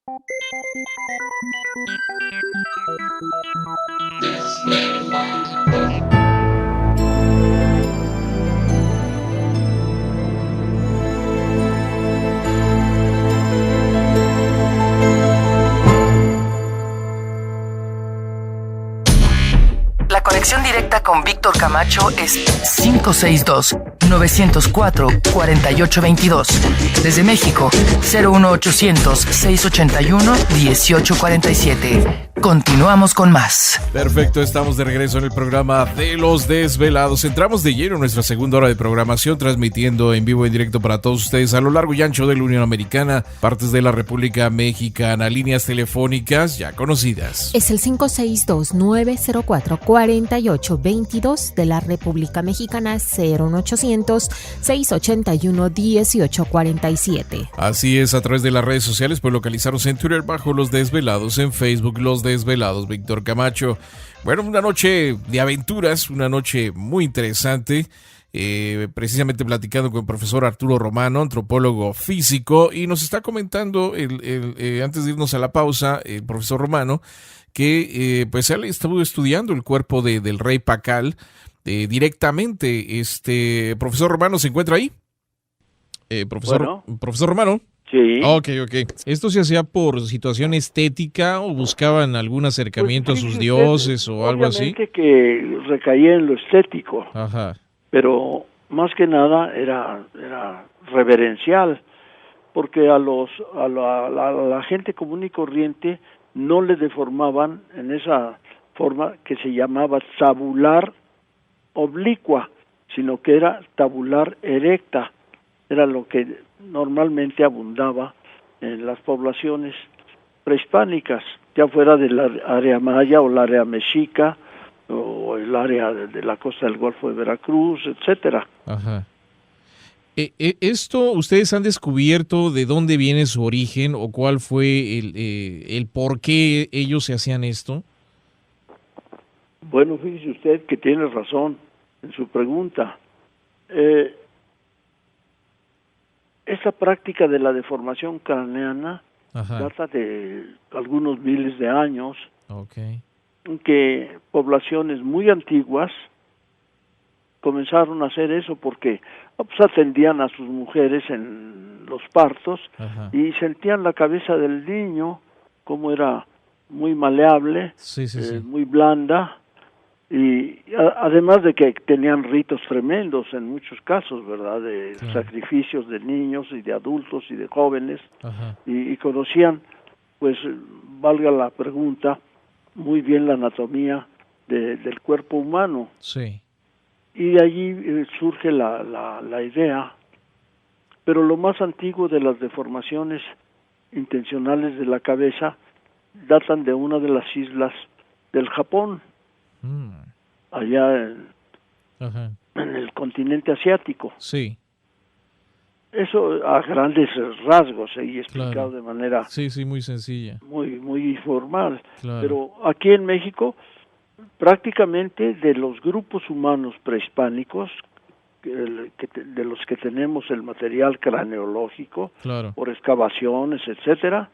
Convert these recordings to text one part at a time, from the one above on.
La conexión directa con Víctor Camacho es 562-904-4822. Desde México, 01800-681-1847. Continuamos con más. Perfecto, estamos de regreso en el programa de Los Desvelados. Entramos de lleno en nuestra segunda hora de programación, transmitiendo en vivo y en directo para todos ustedes a lo largo y ancho de la Unión Americana, partes de la República Mexicana, líneas telefónicas ya conocidas. Es el 562-904-4822 de la República Mexicana, 01800-681-1847. Así es, a través de las redes sociales pueden localizarnos en Twitter bajo Los Desvelados, en Facebook Los Desvelados, Víctor Camacho. Bueno, una noche de aventuras, una noche muy interesante, precisamente platicando con el profesor Arturo Romano, antropólogo físico, y nos está comentando, antes de irnos a la pausa, el profesor Romano, que pues él estuvo estudiando el cuerpo del rey Pacal directamente. Profesor Romano, ¿se encuentra ahí? Profesor Romano. Sí. Ok. ¿Esto se hacía por situación estética o buscaban algún acercamiento Pues, a sus dioses o algo así? Obviamente que recaía en lo estético, Ajá. pero más que nada era reverencial, porque a la gente común y corriente no le deformaban en esa forma que se llamaba tabular oblicua, sino que era tabular erecta. Era lo que normalmente abundaba en las poblaciones prehispánicas, ya fuera del área maya o el área mexica o el área de la costa del Golfo de Veracruz, etcétera. Ajá. ¿Esto ustedes han descubierto de dónde viene su origen o cuál fue el por qué ellos se hacían esto? Bueno, fíjese usted que tiene razón en su pregunta. Esta práctica de la deformación craneana data de algunos miles de años, en que poblaciones muy antiguas comenzaron a hacer eso porque pues, atendían a sus mujeres en los partos y sentían la cabeza del niño como era muy maleable, muy blanda, y además de que tenían ritos tremendos en muchos casos, ¿verdad? De sacrificios de niños y de adultos y de jóvenes, y conocían, pues, valga la pregunta, muy bien la anatomía del cuerpo humano. Sí. Y de allí surge la idea, pero lo más antiguo de las deformaciones intencionales de la cabeza datan de una de las islas del Japón, allá en el continente asiático. Sí. Eso a grandes rasgos y explicado de manera muy sencilla, muy formal. Claro. Pero aquí en México, prácticamente de los grupos humanos prehispánicos, de los que tenemos el material craneológico, por excavaciones, etcétera,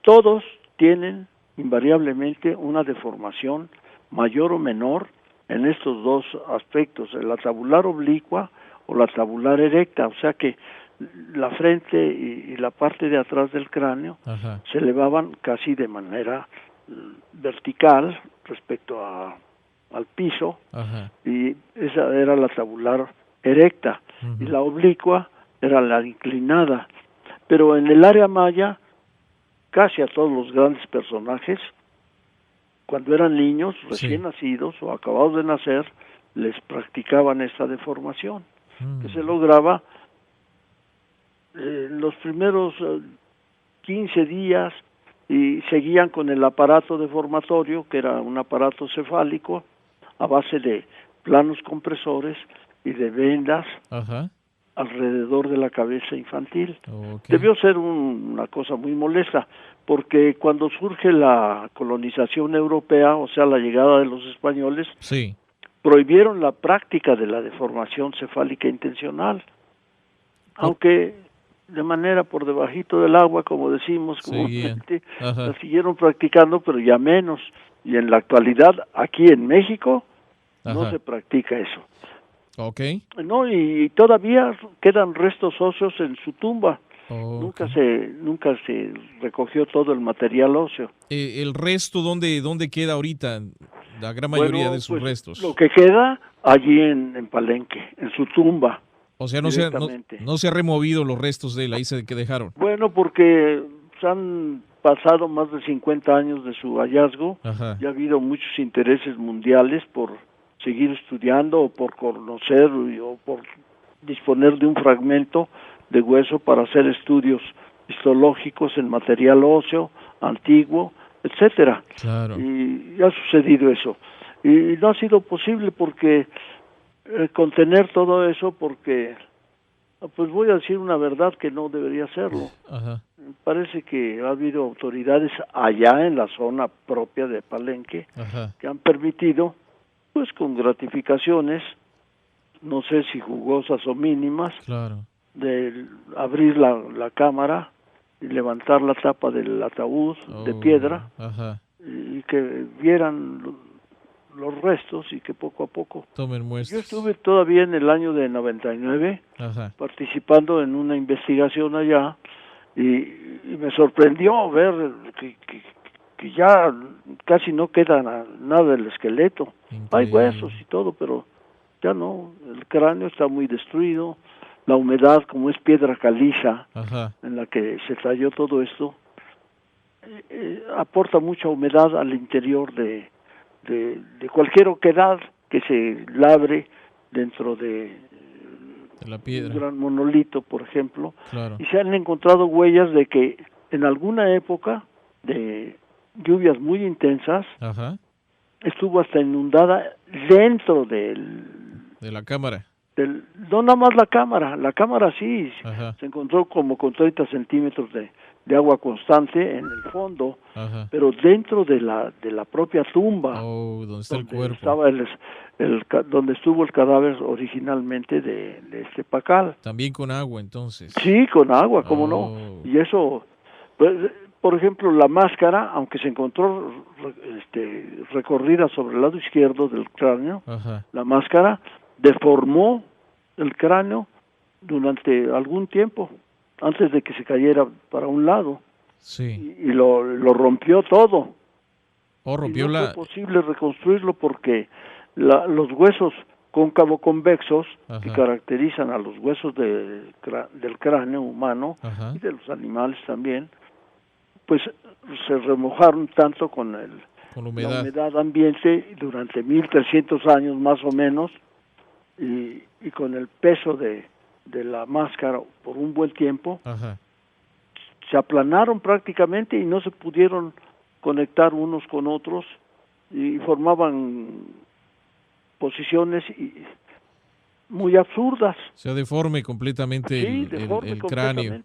todos tienen invariablemente una deformación mayor o menor en estos dos aspectos, la tabular oblicua o la tabular erecta, o sea que la frente y la parte de atrás del cráneo se elevaban casi de manera vertical respecto al piso, y esa era la tabular erecta, y la oblicua era la inclinada. Pero en el área maya, casi a todos los grandes personajes, cuando eran niños, recién nacidos o acabados de nacer, les practicaban esta deformación, que se lograba los primeros 15 días, y seguían con el aparato deformatorio, que era un aparato cefálico a base de planos compresores y de vendas alrededor de la cabeza infantil. Debió ser una cosa muy molesta, porque cuando surge la colonización europea, o sea, la llegada de los españoles, prohibieron la práctica de la deformación cefálica intencional, aunque de manera por debajito del agua, como decimos Seguían. comúnmente, Ajá. la siguieron practicando, pero ya menos. Y en la actualidad, aquí en México, no Ajá. se practica eso. Ok. No, y todavía quedan restos óseos en su tumba. Ok. Nunca se recogió todo el material óseo. ¿El resto dónde queda ahorita? La gran mayoría de sus Pues restos. lo que queda allí en Palenque, en su tumba. O sea, no se Directamente. ha removido los restos de él, ahí que dejaron. Bueno, porque han pasado más de 50 años de su hallazgo. Ajá. Y ha habido muchos intereses mundiales por seguir estudiando o por conocer o por disponer de un fragmento de hueso para hacer estudios histológicos en material óseo, antiguo, etcétera. Claro. Y ha sucedido eso. Y no ha sido posible porque contener todo eso, porque pues voy a decir una verdad que no debería serlo. Ajá. Parece que ha habido autoridades allá en la zona propia de Palenque Ajá. que han permitido, pues con gratificaciones, no sé si jugosas o mínimas, Claro. de abrir la cámara y levantar la tapa del ataúd de piedra Ajá. y que vieran los restos y que poco a poco. Tomen muestras. Yo estuve todavía en el año de 99 Ajá. participando en una investigación allá y me sorprendió ver que ya casi no queda nada del esqueleto. Increíble. Hay huesos y todo, pero ya no, el cráneo está muy destruido, la humedad, como es piedra caliza, Ajá. en la que se talló todo esto, aporta mucha humedad al interior de cualquier oquedad que se labre dentro de la un piedra. gran monolito, por ejemplo, Claro. y se han encontrado huellas de que en alguna época de lluvias muy intensas Ajá. estuvo hasta inundada dentro de la cámara. no nada más la cámara sí, Ajá. se encontró como con 30 centímetros de agua constante en el fondo, Ajá. pero dentro de la propia tumba, donde está el donde cuerpo. estaba donde estuvo el cadáver originalmente de este pacal. También con agua, entonces. Sí, con agua, cómo no. Y eso, pues, por ejemplo, la máscara, aunque se encontró recorrida sobre el lado izquierdo del cráneo, Ajá. la máscara deformó el cráneo durante algún tiempo, antes de que se cayera para un lado. Sí. Y lo rompió todo. Rompió y no fue posible reconstruirlo porque los huesos cóncavo convexos, Ajá. que caracterizan a los huesos del cráneo humano, Ajá. y de los animales también, pues se remojaron tanto con la humedad ambiente durante 1300 años más o menos, y con el peso de la máscara por un buen tiempo. Ajá. Se aplanaron prácticamente y no se pudieron conectar unos con otros y formaban posiciones muy absurdas. Se deforme completamente el cráneo.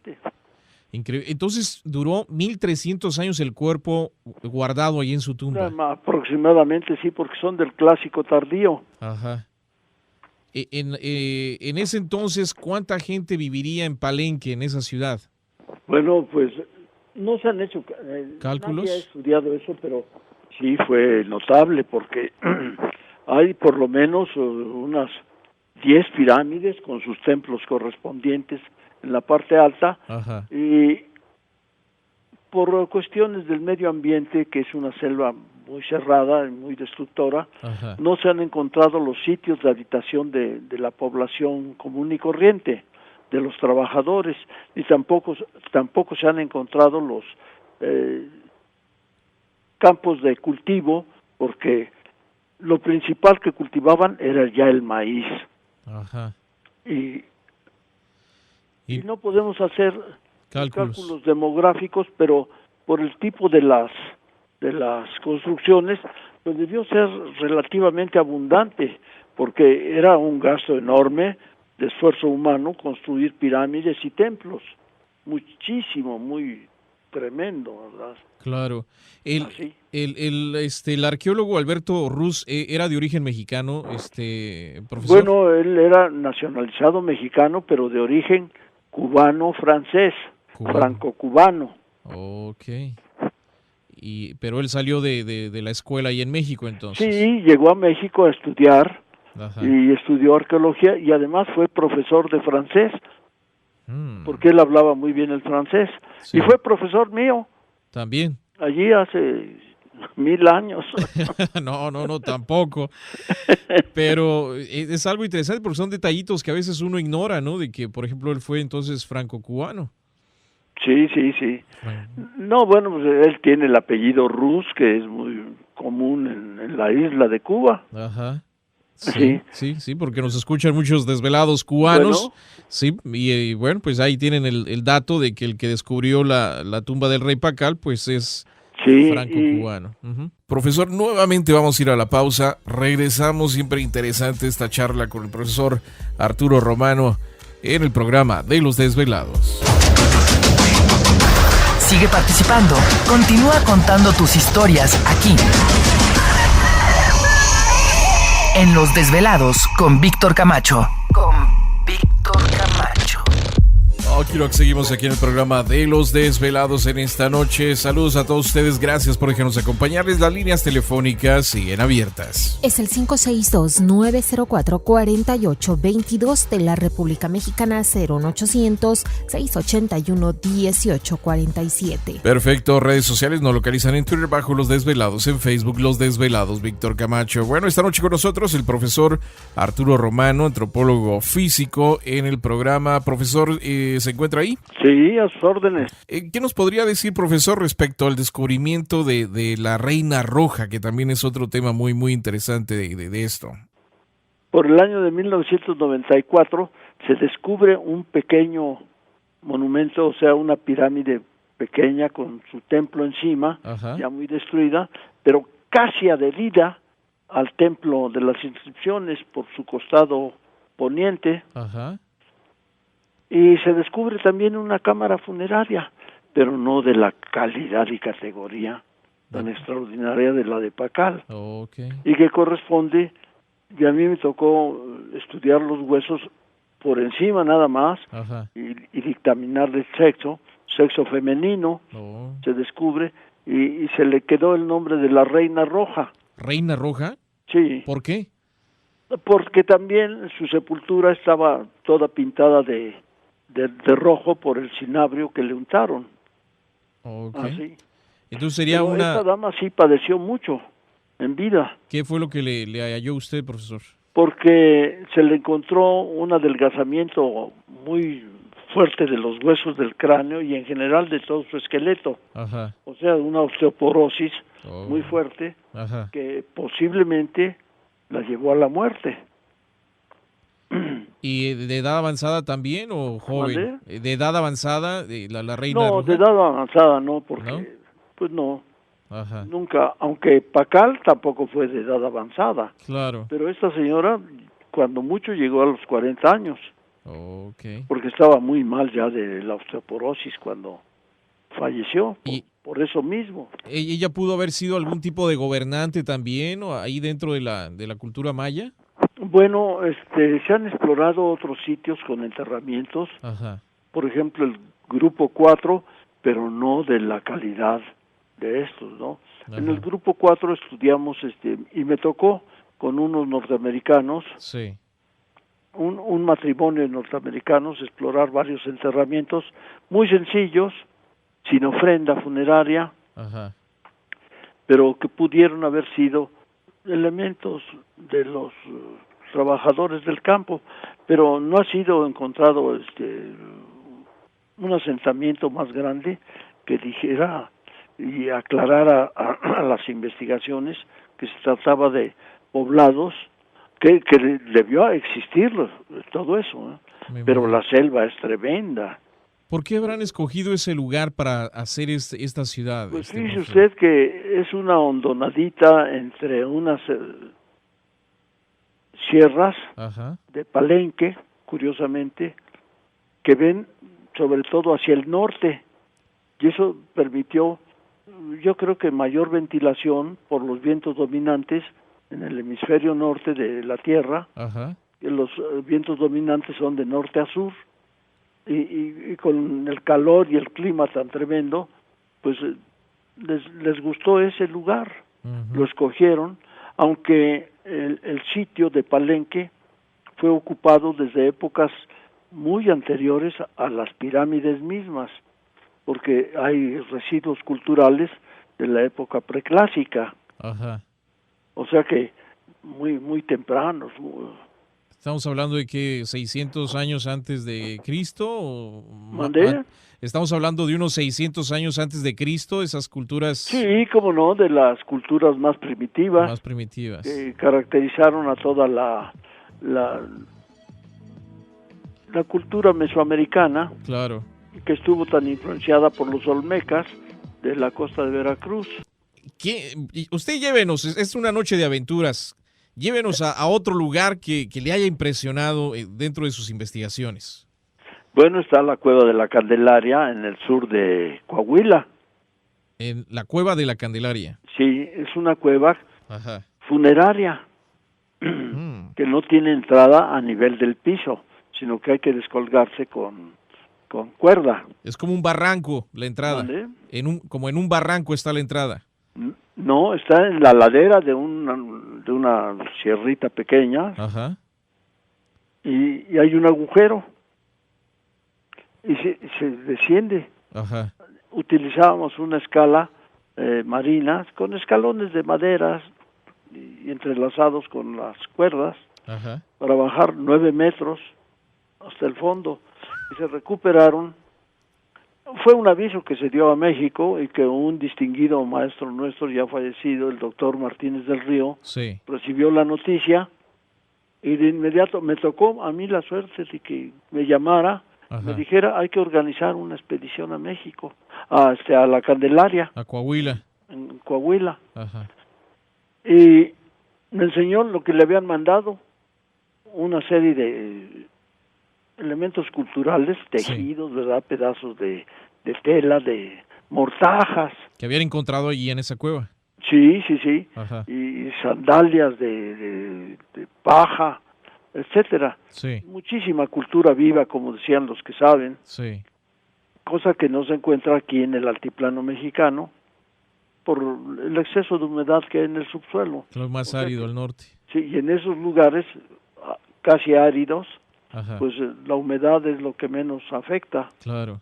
Increíble. Entonces duró 1300 años el cuerpo guardado ahí en su tumba. Aproximadamente, sí, porque son del clásico tardío. Ajá. En ese entonces, ¿cuánta gente viviría en Palenque, en esa ciudad? Bueno, pues no se han hecho cálculos. Nadie ha estudiado eso, pero sí fue notable porque hay por lo menos unas 10 pirámides con sus templos correspondientes en la parte alta. Ajá. Y por cuestiones del medio ambiente, que es una selva muy cerrada y muy destructora, Ajá. no se han encontrado los sitios de habitación de la población común y corriente, de los trabajadores, y tampoco se han encontrado los campos de cultivo, porque lo principal que cultivaban era ya el maíz. Ajá. Y no podemos hacer cálculos demográficos, pero por el tipo de las construcciones, pues debió ser relativamente abundante, porque era un gasto enorme de esfuerzo humano construir pirámides y templos, muchísimo, muy tremendo, ¿verdad? Claro. El arqueólogo Alberto Ruz era de origen mexicano, profesor. Bueno, él era nacionalizado mexicano, pero de origen cubano-francés, franco-cubano. Ok. Pero él salió de la escuela ahí en México entonces. Sí, llegó a México a estudiar. Ajá. Y estudió arqueología y además fue profesor de francés, porque él hablaba muy bien el francés. Sí. Y fue profesor mío. También. Allí hace 1000 años. No, tampoco. Pero es algo interesante porque son detallitos que a veces uno ignora, ¿no? De que, por ejemplo, él fue entonces franco-cubano. Sí. No, bueno, pues él tiene el apellido Rus, que es muy común en la isla de Cuba. Ajá. Sí. Sí, porque nos escuchan muchos desvelados cubanos. Bueno. Sí, y bueno, pues ahí tienen el dato de que el que descubrió la tumba del rey Pacal, pues es franco-cubano. Profesor, nuevamente vamos a ir a la pausa. Regresamos, siempre interesante esta charla con el profesor Arturo Romano en el programa de Los Desvelados. Sigue participando. Continúa contando tus historias aquí. En Los Desvelados con Víctor Camacho. Quiero que seguimos aquí en el programa de Los Desvelados en esta noche. Saludos a todos ustedes, gracias por dejarnos acompañarles. Las líneas telefónicas siguen abiertas. Es el 562-904-4822 de la República Mexicana, 01800-681-1847. Perfecto, redes sociales nos localizan en Twitter bajo Los Desvelados, en Facebook Los Desvelados, Víctor Camacho. Bueno, esta noche con nosotros el profesor Arturo Romano, antropólogo físico en el programa. Profesor, ¿se encuentra ahí? Sí, a sus órdenes. ¿Qué nos podría decir, profesor, respecto al descubrimiento de la Reina Roja, que también es otro tema muy, muy interesante de esto? Por el año de 1994 se descubre un pequeño monumento, o sea, una pirámide pequeña con su templo encima, Ajá. ya muy destruida, pero casi adherida al templo de las inscripciones por su costado poniente. Ajá. Y se descubre también una cámara funeraria, pero no de la calidad y categoría tan extraordinaria de la de Pacal. Okay. Y que corresponde, y a mí me tocó estudiar los huesos por encima nada más, Ajá. y dictaminar el sexo femenino, se descubre, y se le quedó el nombre de la Reina Roja. ¿Reina Roja? Sí. ¿Por qué? Porque también su sepultura estaba toda pintada de rojo por el cinabrio que le untaron. Okay. Así. Entonces sería Pero esta dama sí padeció mucho en vida. ¿Qué fue lo que le halló usted, profesor? Porque se le encontró un adelgazamiento muy fuerte de los huesos del cráneo y en general de todo su esqueleto. Ajá. O sea, una osteoporosis muy fuerte. Ajá. Que posiblemente la llevó a la muerte. ¿Y de edad avanzada también o joven? ¿Vale? ¿De edad avanzada la reina No, Roja? de edad avanzada no, porque ¿No? pues no. Ajá. Nunca, aunque Pacal tampoco fue de edad avanzada. Claro. Pero esta señora, cuando mucho, llegó a los 40 años. Okay. Porque estaba muy mal ya de la osteoporosis cuando falleció, por eso mismo. ¿Ella pudo haber sido algún tipo de gobernante también, o ahí dentro de la cultura maya? Bueno, se han explorado otros sitios con enterramientos. Ajá. Por ejemplo, el grupo 4, pero no de la calidad de estos, ¿no? Ajá. En el grupo 4 estudiamos, y me tocó con unos norteamericanos, sí, un matrimonio de norteamericanos, explorar varios enterramientos muy sencillos, sin ofrenda funeraria, ajá, pero que pudieron haber sido elementos de los trabajadores del campo, pero no ha sido encontrado un asentamiento más grande que dijera y aclarara a las investigaciones que se trataba de poblados que debió existir todo eso, ¿eh? Pero la selva es tremenda. ¿Por qué habrán escogido ese lugar para hacer esta ciudad? Pues fíjese usted que es una hondonadita entre unas sierras, ajá, de Palenque, curiosamente, que ven sobre todo hacia el norte, y eso permitió, yo creo que mayor ventilación por los vientos dominantes en el hemisferio norte de la Tierra. ajá, Los vientos dominantes son de norte a sur. y con el calor y el clima tan tremendo, pues les gustó ese lugar, lo escogieron, aunque el sitio de Palenque fue ocupado desde épocas muy anteriores a las pirámides mismas, porque hay residuos culturales de la época preclásica. Ajá. O sea que muy tempranos. ¿Estamos hablando de que 600 años antes de Cristo? ¿Mandé? ¿Estamos hablando de unos 600 años antes de Cristo, esas culturas? Sí, cómo no, de las culturas más primitivas. Más primitivas. Que caracterizaron a toda la cultura mesoamericana. Claro. Que estuvo tan influenciada por los olmecas de la costa de Veracruz. Usted llévenos, es una noche de aventuras. Llévenos a otro lugar que le haya impresionado dentro de sus investigaciones. Bueno, está la Cueva de la Candelaria en el sur de Coahuila. En la Cueva de la Candelaria. Sí, es una cueva Ajá. funeraria que no tiene entrada a nivel del piso, sino que hay que descolgarse con cuerda. Es como un barranco la entrada. ¿Vale? Como en un barranco está la entrada. No, está en la ladera de una sierrita pequeña. Ajá. Y hay un agujero y se desciende. Ajá. Utilizábamos una escala marina con escalones de maderas y entrelazados con las cuerdas. Ajá. Para bajar 9 metros hasta el fondo, y se recuperaron. Fue un aviso que se dio a México y que un distinguido maestro nuestro ya fallecido, el doctor Martínez del Río, sí, recibió la noticia y de inmediato me tocó a mí la suerte de que me llamara, ajá, me dijera hay que organizar una expedición a México, a la Candelaria, a Coahuila, en Coahuila. Ajá. Y me enseñó lo que le habían mandado, una serie de elementos culturales, tejidos, sí, ¿verdad? Pedazos de tela, de mortajas. Que habían encontrado allí en esa cueva. Sí, sí, sí. Ajá. Y sandalias de paja, etcétera. Sí. Muchísima cultura viva, como decían los que saben. Sí. Cosa que no se encuentra aquí en el altiplano mexicano por el exceso de humedad que hay en el subsuelo. Lo más árido al norte. Sí, y en esos lugares casi áridos, ajá, pues la humedad es lo que menos afecta. Claro.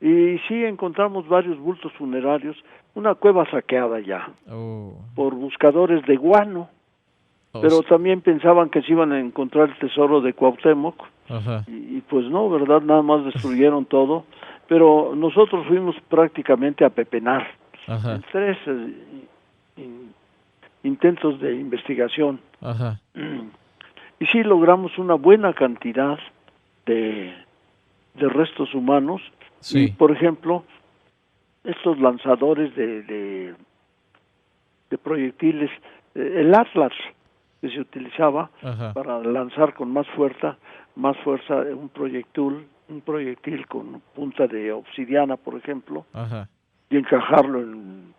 Y sí encontramos varios bultos funerarios, una cueva saqueada ya, por buscadores de guano, pero también pensaban que se iban a encontrar el tesoro de Cuauhtémoc, ajá, y pues no, ¿verdad? Nada más destruyeron todo, pero nosotros fuimos prácticamente a pepenar, ajá, en 3 intentos de investigación. Ajá. Y sí logramos una buena cantidad de restos humanos. Sí. Y, por ejemplo, estos lanzadores de proyectiles, el Atlas que se utilizaba, ajá, para lanzar con más fuerza un proyectil con punta de obsidiana, por ejemplo, ajá, y encajarlo en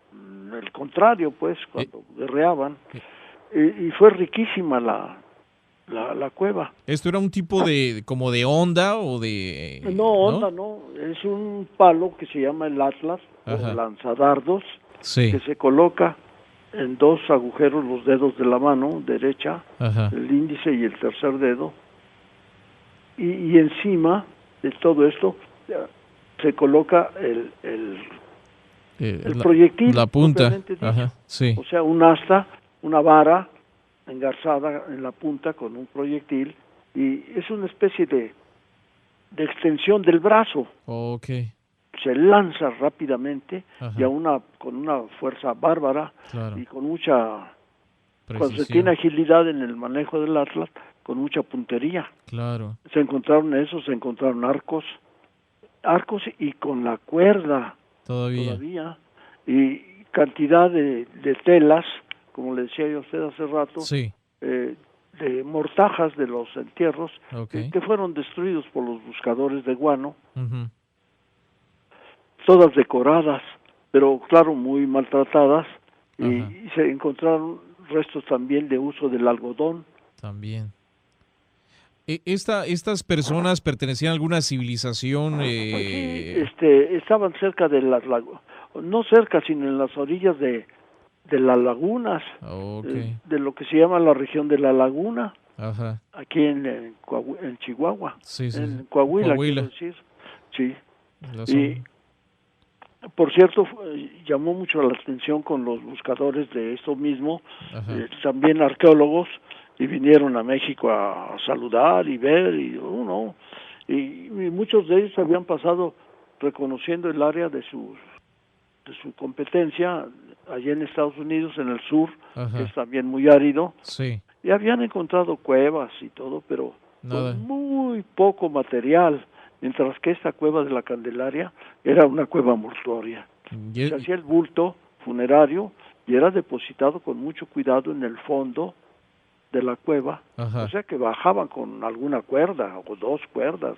el contrario, pues, cuando guerreaban. Y fue riquísima la cueva. ¿Esto era un tipo de como de onda o de...? No, onda no, es un palo que se llama el Atlas, ajá, o lanzadardos, sí, que se coloca en 2 agujeros los dedos de la mano derecha, ajá, el índice y el tercer dedo, y encima de todo esto se coloca el proyectil, la punta, ajá, sí, o sea, un asta, una vara engarzada en la punta con un proyectil, y es una especie de extensión del brazo. Okay. Se lanza rápidamente, ajá, y con una fuerza bárbara, claro, y con mucha precisión. Cuando se tiene agilidad en el manejo del Atlas, con mucha puntería. Claro. Se encontraron arcos y con la cuerda todavía, y cantidad de telas, como le decía yo a usted hace rato, sí, de mortajas de los entierros, okay, que fueron destruidos por los buscadores de guano, uh-huh, todas decoradas, pero claro, muy maltratadas, y se encontraron restos también de uso del algodón. También. ¿Estas personas pertenecían a alguna civilización? Estaban cerca de las lagunas, no cerca, sino en las orillas de las lagunas, de lo que se llama la región de la laguna, Ajá. aquí en Chihuahua, Sí, sí, en Coahuila, Coahuila. quiero decir. Sí. La Y, por cierto, llamó mucho la atención con los buscadores de esto mismo, también arqueólogos, y vinieron a México a saludar y ver, y muchos de ellos habían pasado reconociendo el área de su competencia allá en Estados Unidos, en el sur, que es también muy árido, Sí. y habían encontrado cuevas y todo, pero con muy poco material, mientras que esta cueva de la Candelaria era una cueva mortuoria. Se hacía el bulto funerario y era depositado con mucho cuidado en el fondo de la cueva, o sea que bajaban con alguna cuerda o 2 cuerdas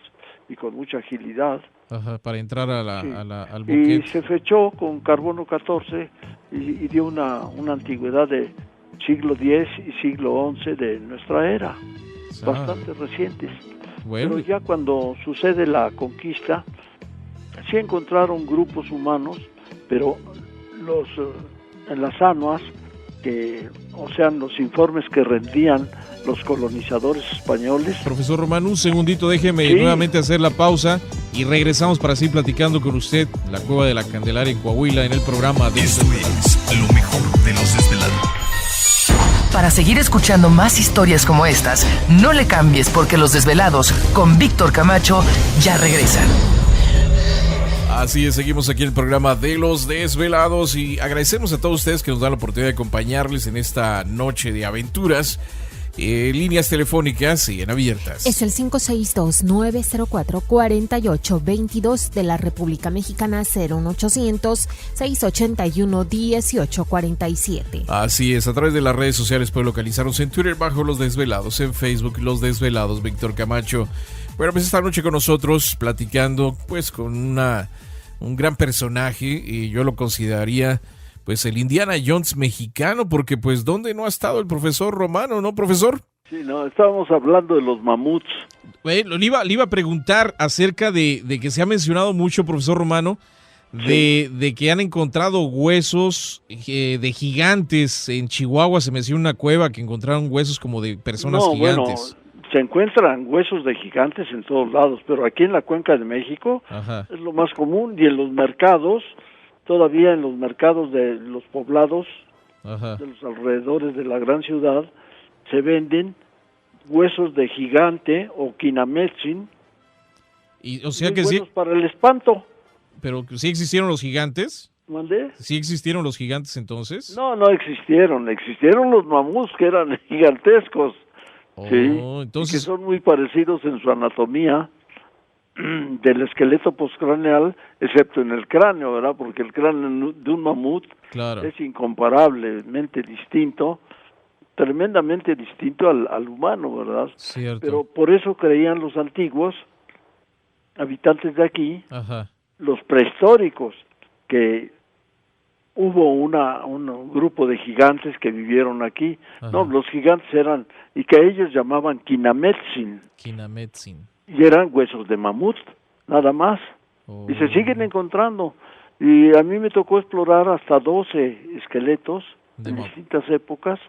y con mucha agilidad. Para entrar al boquete. Y se fechó con carbono 14 y dio una antigüedad de siglo X y siglo XI de nuestra era, bastante recientes. Bueno. Pero ya cuando sucede la conquista, sí encontraron grupos humanos, pero en las anuas, los informes que rendían los colonizadores españoles. Profesor Romano, un segundito, déjeme nuevamente hacer la pausa y regresamos para seguir platicando con usted, la Cueva de la Candelaria en Coahuila, en el programa de Esto es lo mejor de Los Desvelados. Para seguir escuchando más historias como estas, no le cambies, porque Los Desvelados con Víctor Camacho ya regresan. Así es, seguimos aquí en el programa de Los Desvelados y agradecemos a todos ustedes que nos dan la oportunidad de acompañarles en esta noche de aventuras. Líneas telefónicas siguen abiertas. Es el 562-904-4822 de la República Mexicana, 01800-681-1847. Así es, a través de las redes sociales pueden localizarnos en Twitter bajo Los Desvelados, en Facebook Los Desvelados, Víctor Camacho. Bueno, pues esta noche con nosotros platicando pues con un gran personaje, y yo lo consideraría pues el Indiana Jones mexicano, porque pues ¿dónde no ha estado el profesor Romano, no, profesor? Sí, no, estábamos hablando de los mamuts. Bueno, le iba a preguntar acerca de que se ha mencionado mucho, profesor Romano, de que han encontrado huesos de gigantes en Chihuahua. Se menciona una cueva que encontraron huesos como de personas gigantes. Bueno, se encuentran huesos de gigantes en todos lados, pero aquí en la Cuenca de México es lo más común, y en los mercados, todavía en los mercados de los poblados, de los alrededores de la gran ciudad, se venden huesos de gigante o quinametzin, y o sea que sí, para el espanto. Pero ¿sí existieron los gigantes? ¿Mandé? ¿Sí existieron los gigantes entonces? No existieron los mamuts, que eran gigantescos. Entonces... que son muy parecidos en su anatomía del esqueleto postcraneal, excepto en el cráneo, ¿verdad? Porque el cráneo de un mamut es incomparablemente distinto, tremendamente distinto al humano, ¿verdad? Cierto. Pero por eso creían los antiguos habitantes de aquí, los prehistóricos, que hubo un grupo de gigantes que vivieron aquí. No, los gigantes eran, y que ellos llamaban quinametzin. Y eran huesos de mamut, nada más. Y se siguen encontrando. Y a mí me tocó explorar hasta 12 esqueletos en distintas épocas.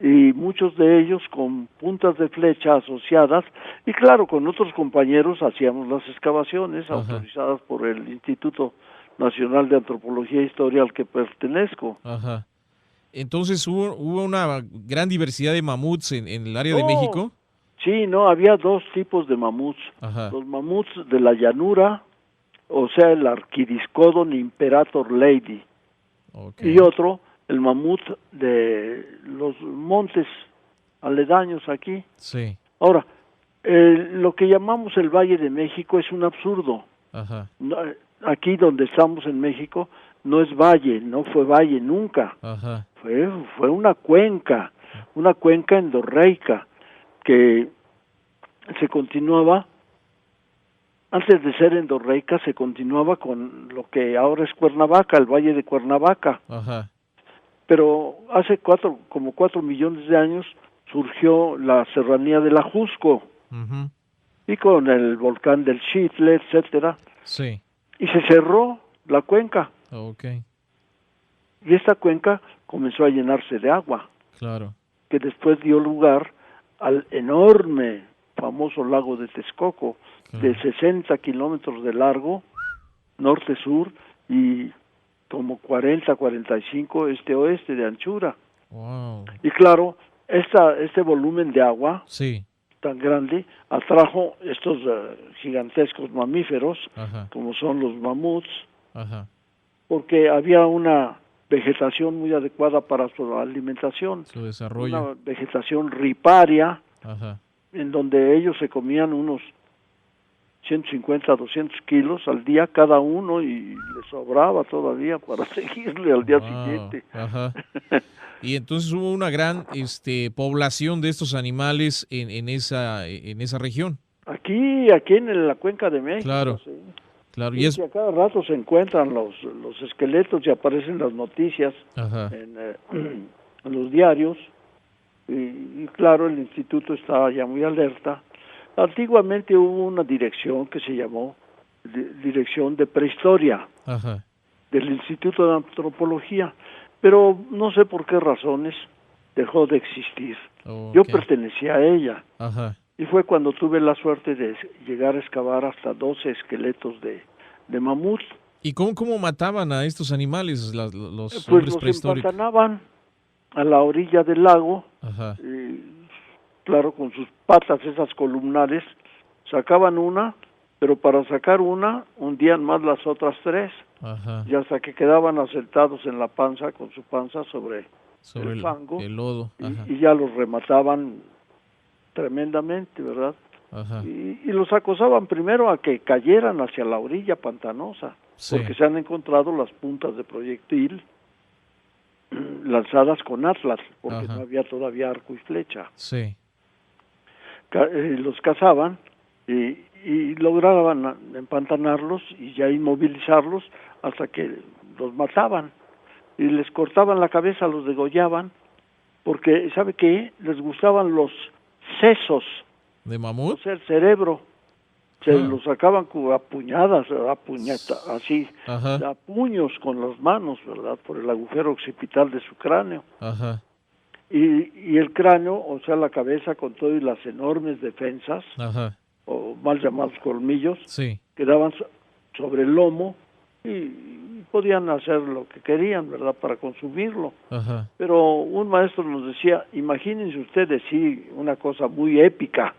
Y muchos de ellos con puntas de flecha asociadas. Y claro, con otros compañeros hacíamos las excavaciones autorizadas por el Instituto Nacional de Antropología e Historia al que pertenezco. Entonces hubo una gran diversidad de mamuts en el área de México. Sí, había 2 tipos de mamuts. Los mamuts de la llanura, o sea, el Arquidiscodon imperator lady. Y otro, el mamut de los montes aledaños aquí. Ahora, lo que llamamos el Valle de México es un absurdo. Aquí donde estamos en México no es valle, no fue valle nunca. Fue una cuenca endorreica que se continuaba, antes de ser endorreica, se continuaba con lo que ahora es Cuernavaca, el Valle de Cuernavaca. Pero hace como 4 millones de años surgió la serranía del Ajusco, Ujú. y con el volcán del Chitle, etcétera, Sí. y se cerró la cuenca, Ok, y esta cuenca comenzó a llenarse de agua, claro. que después dio lugar al enorme, famoso lago de Texcoco, de Claro. 60 kilómetros de largo, norte-sur, y como 40-45 este-oeste de anchura. Wow. Y claro, este volumen de agua Sí. tan grande atrajo estos gigantescos mamíferos, Ajá. como son los mamuts, Ajá. porque había una vegetación muy adecuada para su alimentación, Su desarrollo. una vegetación riparia, Ajá. en donde ellos se comían unos 150 a 200 kilos al día cada uno y les sobraba todavía para seguirle al día Wow. siguiente. Ajá. Y entonces hubo una gran población de estos animales en esa región. Aquí en la cuenca de México, Claro, sí. claro. Y Sí, es. que a cada rato se encuentran los esqueletos y aparecen las noticias Ajá. en los diarios y claro, el instituto está ya muy alerta. Antiguamente hubo una dirección que se llamó Dirección de Prehistoria Ajá. del Instituto de Antropología, pero no sé por qué razones dejó de existir. Yo Ok. pertenecía a ella Ajá. y fue cuando tuve la suerte de llegar a excavar hasta 12 esqueletos de mamut. ¿Y cómo mataban a estos animales, los Pues hombres los prehistóricos? empantanaban a la orilla del lago, Ajá. claro, con sus patas esas columnares, sacaban una, pero para sacar una hundían más las otras tres, Ajá. y hasta que quedaban asentados en la panza, con su panza sobre Sobre el fango, el lodo. Ajá. y ya los remataban tremendamente, ¿verdad? Ajá. Y los acosaban primero a que cayeran hacia la orilla pantanosa, Sí. porque se han encontrado las puntas de proyectil lanzadas con atlas, porque Ajá. no había todavía arco y flecha. Sí. Los cazaban y lograban empantanarlos y ya inmovilizarlos hasta que los mataban. Y les cortaban la cabeza, los degollaban, porque, ¿sabe qué? Les gustaban los sesos, ¿De o mamut? sea, el cerebro. Se Ah. los sacaban a puñadas, así, Ajá. a puños con las manos, ¿verdad? Por el agujero occipital de su cráneo. Ajá. Y el cráneo, o sea, la cabeza con todo y las enormes defensas, Ajá. o mal llamados colmillos, Sí. quedaban sobre el lomo y podían hacer lo que querían, ¿verdad? Para consumirlo. Ajá. Pero un maestro nos decía, imagínense ustedes, sí, una cosa muy épica,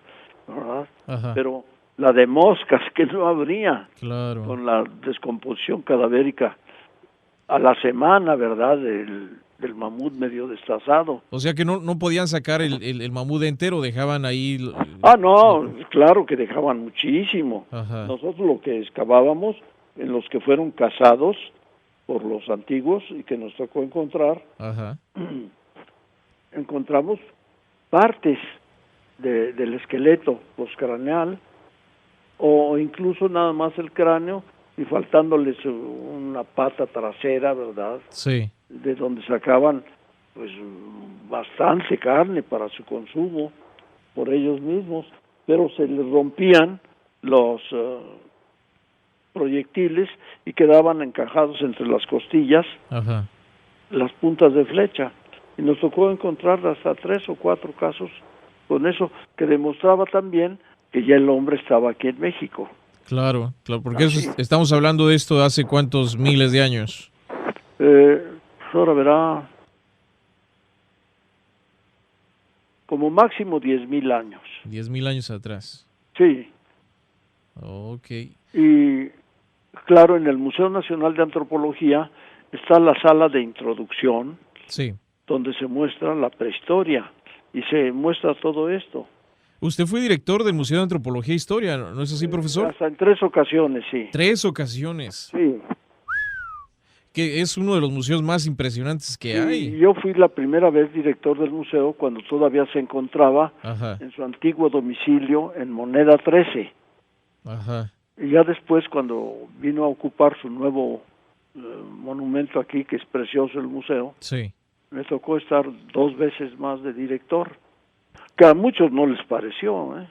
¿verdad? Ajá. Pero la de moscas que no habría Claro. con la descomposición cadavérica a la semana, ¿verdad? Del mamut medio destazado. O sea que no podían sacar el mamut entero, dejaban ahí. No, claro que dejaban muchísimo. Ajá. Nosotros lo que excavábamos en los que fueron cazados por los antiguos y que nos tocó encontrar, Ajá. encontramos partes del esqueleto postcraneal o incluso nada más el cráneo y faltándoles una pata trasera, ¿verdad? Sí. De donde sacaban pues bastante carne para su consumo por ellos mismos, pero se les rompían los proyectiles y quedaban encajados entre las costillas Ajá. las puntas de flecha. Y nos tocó encontrar hasta 3 o 4 casos con eso, que demostraba también que ya el hombre estaba aquí en México. Claro, claro, porque Así. estamos hablando de esto hace cuántos miles de años. Ahora verá, como máximo 10,000 años. 10,000 años atrás. Sí, Ok. y claro, en el Museo Nacional de Antropología está la sala de introducción, Sí. donde se muestra la prehistoria y se muestra todo esto. Usted fue director del Museo de Antropología e Historia, ¿no es así, profesor? Hasta en 3 ocasiones, sí. 3 ocasiones. Sí. Que es uno de los museos más impresionantes que Y hay. yo fui la primera vez director del museo cuando todavía se encontraba Ajá. en su antiguo domicilio en Moneda 13. Ajá. Y ya después, cuando vino a ocupar su nuevo monumento aquí, que es precioso el museo, Sí. me tocó estar 2 veces más de director, que a muchos no les pareció, ¿eh?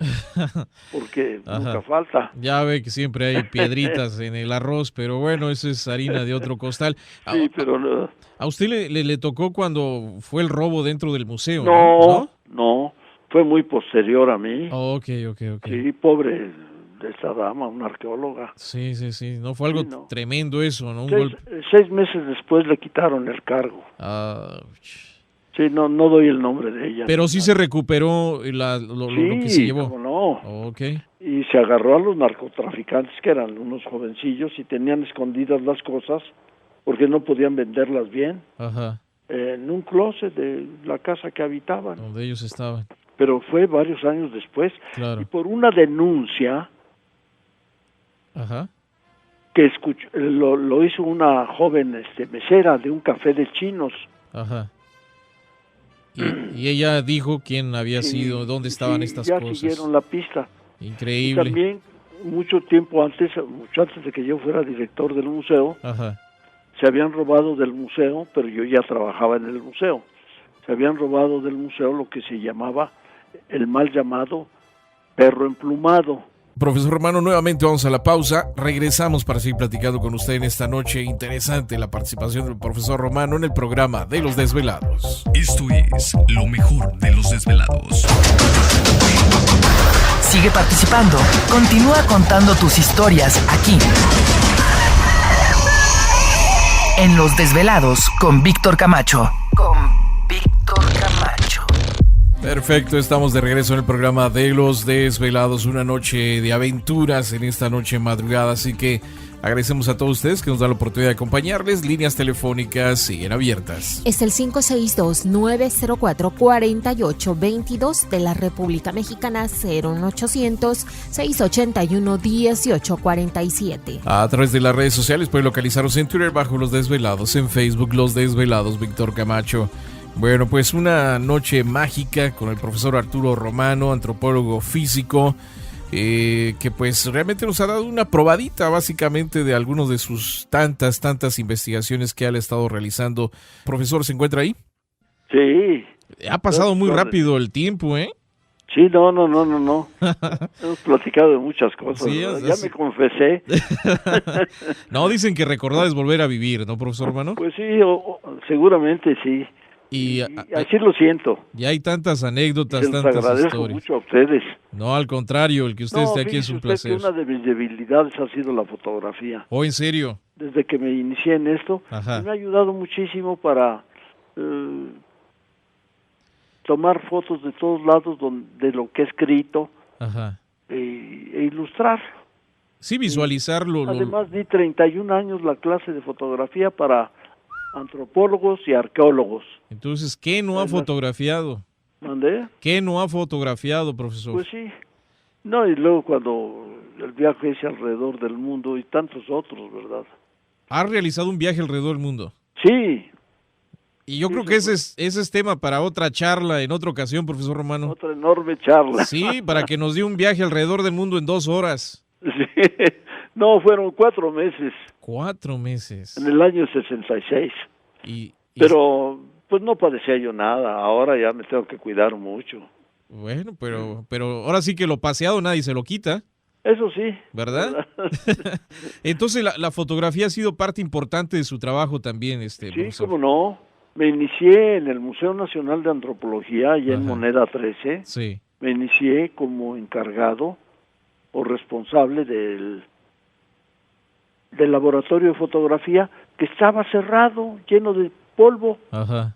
porque Ajá. nunca falta. Ya ve que siempre hay piedritas en el arroz, pero bueno, eso es harina de otro costal. Sí, pero no, A usted le tocó cuando fue el robo dentro del museo, no, no, fue muy posterior a mí. Oh, ok. Sí, pobre de esta dama, una arqueóloga. Sí. No fue algo Sí, no. tremendo eso, ¿no? Un 6 meses después le quitaron el cargo. Ouch. Sí, no doy el nombre de ella. Pero sí se recuperó lo que se llevó. cómo no. Oh, ok. Y se agarró a los narcotraficantes, que eran unos jovencillos, y tenían escondidas las cosas porque no podían venderlas bien Ajá. en un closet de la casa que habitaban. Donde ellos estaban. Pero fue varios años después. Claro. Y por una denuncia Ajá. que lo hizo una joven mesera de un café de chinos. Ajá. Y ella dijo quién había sido, dónde estaban estas ya cosas. siguieron la pista. Y Increíble. también, mucho tiempo antes, mucho antes de que yo fuera director del museo, Ajá. se habían robado del museo, pero yo ya trabajaba en el museo. Se habían robado del museo lo que se llamaba el mal llamado perro emplumado. Profesor Romano, nuevamente vamos a la pausa. Regresamos para seguir platicando con usted en esta noche. Interesante la participación del profesor Romano en el programa de Los Desvelados. Esto es lo mejor de Los Desvelados. Sigue participando. Continúa contando tus historias aquí. En Los Desvelados con Víctor Camacho. Perfecto, estamos de regreso en el programa de Los Desvelados, una noche de aventuras en esta noche madrugada, así que agradecemos a todos ustedes que nos dan la oportunidad de acompañarles. Líneas telefónicas siguen abiertas. Es el 562-904-4822 de la República Mexicana, 01800-681-1847. A través de las redes sociales pueden localizarnos en Twitter bajo Los Desvelados, en Facebook Los Desvelados, Víctor Camacho. Bueno, pues una noche mágica con el profesor Arturo Romano, antropólogo físico, que pues realmente nos ha dado una probadita básicamente de algunos de sus tantas investigaciones que él ha estado realizando. Profesor, ¿se encuentra ahí? Sí. Ha pasado muy rápido el tiempo, ¿eh? Sí, no. Hemos platicado de muchas cosas. Sí, ya me confesé. No, dicen que recordar es volver a vivir, ¿no, profesor Romano? Pues sí, seguramente sí. Y así lo siento. y hay tantas anécdotas, Les tantas agradezco historias. mucho a ustedes. No, al contrario, el que usted esté aquí es un fíjese usted placer. que una de mis debilidades ha sido la fotografía. Oh, ¿en serio? Desde que me inicié en esto, Ajá. me ha ayudado muchísimo para tomar fotos de todos lados de lo que he escrito Ajá. e ilustrar. Sí, visualizarlo. Además, di 31 años la clase de fotografía para antropólogos y arqueólogos. Entonces, ¿qué no ha fotografiado? ¿Mandé? ¿Qué no ha fotografiado, profesor? Pues sí. No, y luego cuando el viaje ese alrededor del mundo y tantos otros, ¿verdad? Ha realizado un viaje alrededor del mundo. Sí. Y yo creo que ese es tema para otra charla en otra ocasión, profesor Romano. Otra enorme charla. Sí, para que nos dé un viaje alrededor del mundo en 2 horas. Sí. No, fueron 4 meses. 4 meses. En el año 66. Y Pero, pues no padecía yo nada. Ahora ya me tengo que cuidar mucho. bueno, pero ahora sí que lo paseado nadie se lo quita, Eso sí. ¿verdad? Entonces la fotografía ha sido parte importante de su trabajo también, Sí, profesor. cómo no. Me inicié en el Museo Nacional de Antropología, allá en Ajá. Moneda 13. Sí. Me inicié como encargado o responsable del laboratorio de fotografía, que estaba cerrado, lleno de polvo, Ajá.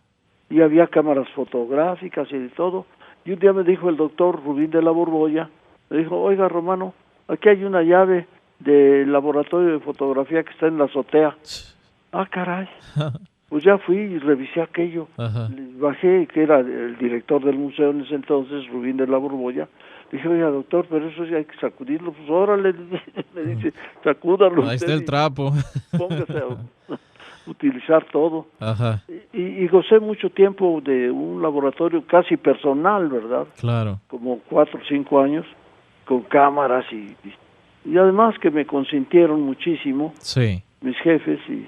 y había cámaras fotográficas y de todo. Y un día me dijo el doctor Rubín de la Borbolla, me dijo, oiga Romano, aquí hay una llave del laboratorio de fotografía que está en la azotea. Ah, caray. Pues ya fui y revisé aquello. Ajá. Bajé, que era el director del museo en ese entonces, Rubín de la Borbolla. Dije, oiga, doctor, pero eso sí hay que sacudirlo. Pues órale, me dice, sacúdalo. Ahí está usted el trapo. y póngase a utilizar todo. Ajá. Y gocé mucho tiempo de un laboratorio casi personal, ¿verdad? Claro. Como 4 o 5 años, con cámaras y además que me consintieron muchísimo Sí. mis jefes y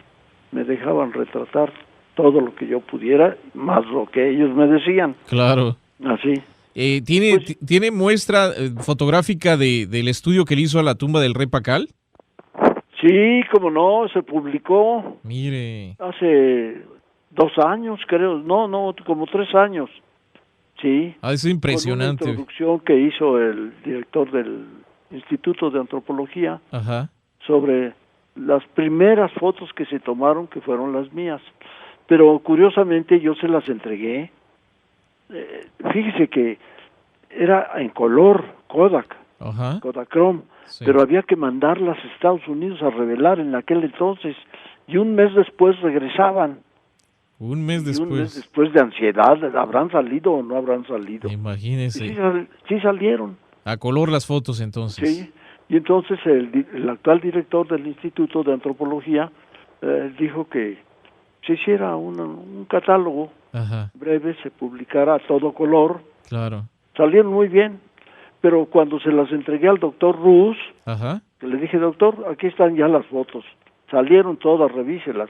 me dejaban retratar todo lo que yo pudiera, más lo que ellos me decían. Claro. Así. ¿Tiene muestra fotográfica del estudio que le hizo a la tumba del rey Pacal? Sí, como no, se publicó. Mire. Hace 2 años, creo. No, como 3 años. Sí. Es impresionante. Con una introducción que hizo el director del Instituto de Antropología. Ajá. Sobre las primeras fotos que se tomaron, que fueron las mías. Pero curiosamente yo se las entregué. Fíjese que era en color, Kodak, Ajá. Kodachrome, Sí. pero había que mandarlas a Estados Unidos a revelar en aquel entonces, y un mes después regresaban. Un mes Y un mes después. después de ansiedad, ¿habrán salido o no habrán salido? Imagínese. Y sí salieron. A color las fotos entonces. Sí, y entonces el actual director del Instituto de Antropología dijo que se hiciera un catálogo Ajá. breve, se publicara a todo color. Claro. Salieron muy bien, pero cuando se las entregué al doctor Ruz, Ajá. que le dije, doctor, aquí están ya las fotos, salieron todas, revíselas.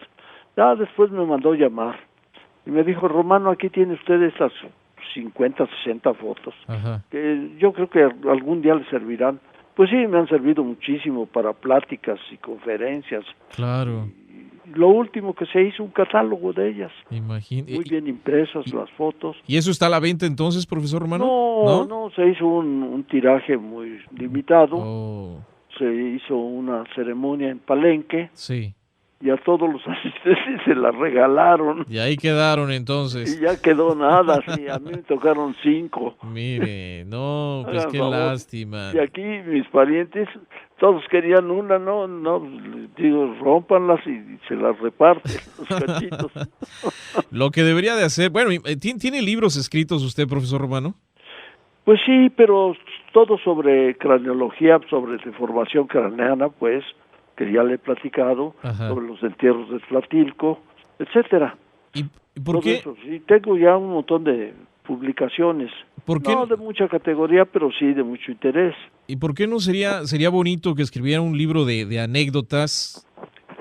Ya después me mandó llamar y me dijo, Romano, aquí tiene usted estas 50, 60 fotos, Ajá. que yo creo que algún día le servirán. Pues sí, me han servido muchísimo para pláticas y conferencias. Claro. Lo último que se hizo, un catálogo de ellas, Imagínese. muy bien impresas las fotos. ¿Y eso está a la venta entonces, profesor Romano? No, se hizo un tiraje muy limitado. Oh, Se hizo una ceremonia en Palenque sí. y a todos los asistentes se la regalaron. Y ahí quedaron entonces. Y ya quedó nada, sí, a mí me tocaron 5. Mire, no, pues Hagan qué favor. lástima. Y aquí mis parientes, todos querían una, no, digo, rómpanlas y se las reparten, los cachitos. Lo que debería de hacer, bueno, ¿tiene libros escritos usted, profesor Romano? Pues sí, pero todo sobre craneología, sobre deformación craneana, pues, que ya le he platicado, Ajá. sobre los entierros de Tlatilco, etcétera. ¿Y por Todo qué? eso, sí, tengo ya un montón de publicaciones. ¿Por qué? No de mucha categoría, pero sí de mucho interés. ¿Y por qué no sería bonito que escribiera un libro de anécdotas,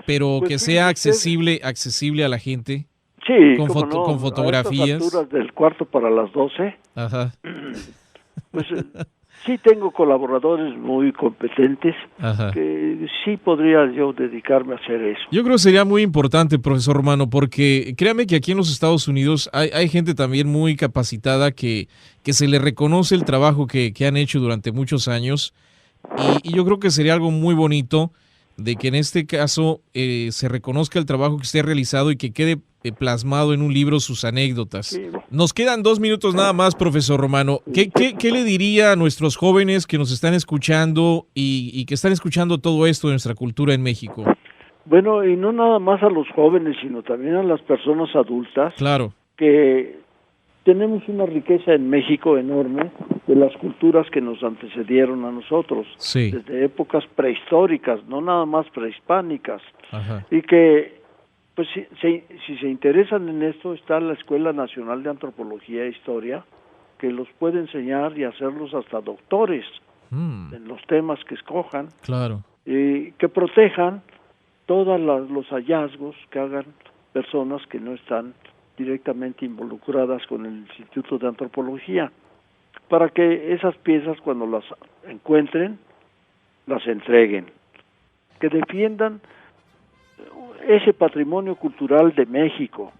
pero Pues que sí, sea usted- accesible a la gente? Sí, Con cómo no, con a fotografías. estas alturas del cuarto para las 12, Ajá, pues sí tengo colaboradores muy competentes ajá. que sí podría yo dedicarme a hacer eso. Yo creo que sería muy importante, profesor Romano, porque créame que aquí en los Estados Unidos hay gente también muy capacitada que se le reconoce el trabajo que han hecho durante muchos años y yo creo que sería algo muy bonito de que en este caso se reconozca el trabajo que usted ha realizado y que quede plasmado en un libro sus anécdotas. Sí. Nos quedan 2 minutos nada más, profesor Romano. ¿Qué le diría a nuestros jóvenes que nos están escuchando y que están escuchando todo esto de nuestra cultura en México? Bueno, y no nada más a los jóvenes, sino también a las personas adultas, Claro. que tenemos una riqueza en México enorme de las culturas que nos antecedieron a nosotros, Sí. desde épocas prehistóricas, no nada más prehispánicas, Ajá. y que, pues si se interesan en esto, está la Escuela Nacional de Antropología e Historia, que los puede enseñar y hacerlos hasta doctores en los temas que escojan, Claro. y que protejan todos los hallazgos que hagan personas que no están directamente involucradas con el Instituto de Antropología, para que esas piezas, cuando las encuentren, las entreguen, que defiendan ese patrimonio cultural de México,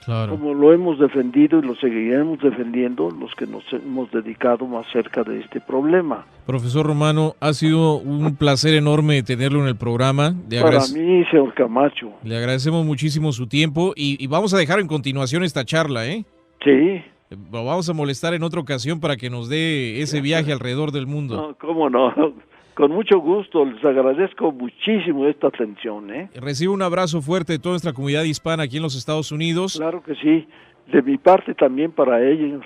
Claro. como lo hemos defendido y lo seguiremos defendiendo los que nos hemos dedicado más cerca de este problema. Profesor Romano, ha sido un placer enorme tenerlo en el programa. Para mí, señor Camacho. Le agradecemos muchísimo su tiempo y vamos a dejar en continuación esta charla, ¿eh? Sí. Lo vamos a molestar en otra ocasión para que nos dé ese viaje alrededor del mundo. No, cómo no. Con mucho gusto, les agradezco muchísimo esta atención, ¿eh? Recibo un abrazo fuerte de toda nuestra comunidad hispana aquí en los Estados Unidos. Claro que sí. De mi parte también para ellos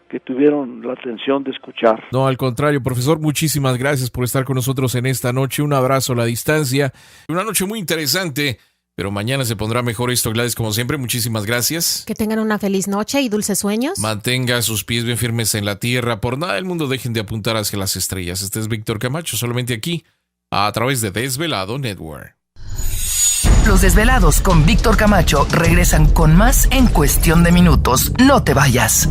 que tuvieron la atención de escuchar. No, al contrario, profesor, muchísimas gracias por estar con nosotros en esta noche. Un abrazo a la distancia. Una noche muy interesante, pero mañana se pondrá mejor esto, Gladys, como siempre. Muchísimas gracias. Que tengan una feliz noche y dulces sueños. Mantenga sus pies bien firmes en la tierra. Por nada del mundo dejen de apuntar hacia las estrellas. Este es Víctor Camacho, solamente aquí, a través de Desvelado Network. Los Desvelados con Víctor Camacho regresan con más en cuestión de minutos. No te vayas.